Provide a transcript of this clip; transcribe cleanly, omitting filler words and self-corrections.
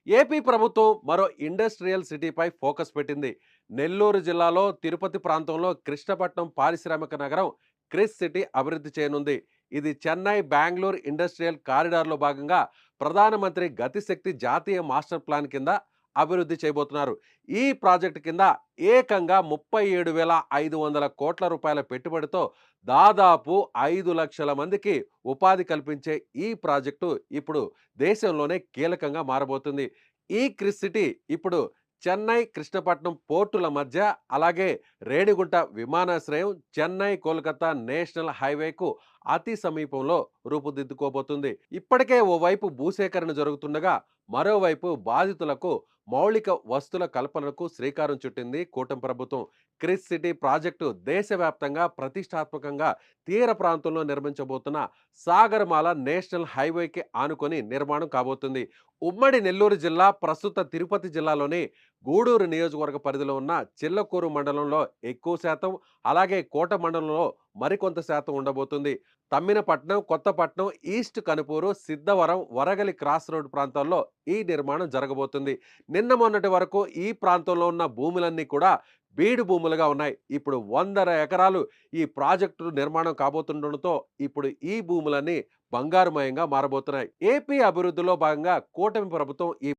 AP ప్రభుత్వం మరో industrial సిటీపై focus పెట్టింది. నెల్లూరు జిల్లాలో తిరుపతి ప్రాంతంలో కృష్ణపట్నం పారిశ్రామిక నగరం క్రిస్ సిటీ అభివృద్ధి చేయనుంది. ఇది చెన్నై బెంగళూరు ఇండస్ట్రియల్ కారిడార్లో భాగంగా ప్రధానమంత్రి గతిశక్తి జాతీయ మాస్టర్ ప్లాన్ కింద అభివృద్ధి చేయబోతున్నారు. ఈ ప్రాజెక్టు కింద ఏకంగా 37,500 కోట్ల రూపాయల పెట్టుబడితో దాదాపు 5,00,000 మందికి ఉపాధి కల్పించే ఈ ప్రాజెక్టు ఇప్పుడు దేశంలోనే కీలకంగా మారబోతుంది. ఈ క్రిస్ సిటీ ఇప్పుడు చెన్నై కృష్ణపట్నం పోర్టుల మధ్య, అలాగే రేణిగుంట విమానాశ్రయం, చెన్నై కోల్కతా నేషనల్ హైవేకు అతి సమీపంలో రూపుదిద్దుకోబోతుంది. ఇప్పటికే ఓవైపు భూసేకరణ జరుగుతుండగా మరోవైపు బాధితులకు మౌలిక వస్తుల కల్పనకు శ్రీకారం చుట్టింది కూటమి ప్రభుత్వం. క్రిస్ సిటీ ప్రాజెక్టు దేశవ్యాప్తంగా ప్రతిష్టాత్మకంగా తీర ప్రాంతంలో నిర్మించబోతున్న సాగరమాల నేషనల్ హైవేకి ఆనుకొని నిర్మాణం కాబోతుంది. ఉమ్మడి నెల్లూరు జిల్లా ప్రస్తుత తిరుపతి జిల్లాలోని గూడూరు నియోజకవర్గ పరిధిలో ఉన్న చిల్లకూరు మండలంలో ఎక్కువ శాతం, అలాగే కోట మండలంలో మరికొంత శాతం ఉండబోతుంది. Thamminapatnam, Kothapatnam, east Kanupuru, Siddhavaram, Varagali cross road ప్రాంతాల్లో ఈ నిర్మాణం జరగబోతుంది. నిన్న మొన్నటి వరకు ఈ ప్రాంతంలో ఉన్న భూములన్నీ కూడా బీడు భూములుగా ఉన్నాయి. ఇప్పుడు 100 ఎకరాలు ఈ ప్రాజెక్టు నిర్మాణం కాబోతుండటంతో ఇప్పుడు ఈ భూములన్నీ బంగారుమయంగా మారబోతున్నాయి. ఏపీ అభివృద్ధిలో భాగంగా కూటమి ప్రభుత్వం ఈ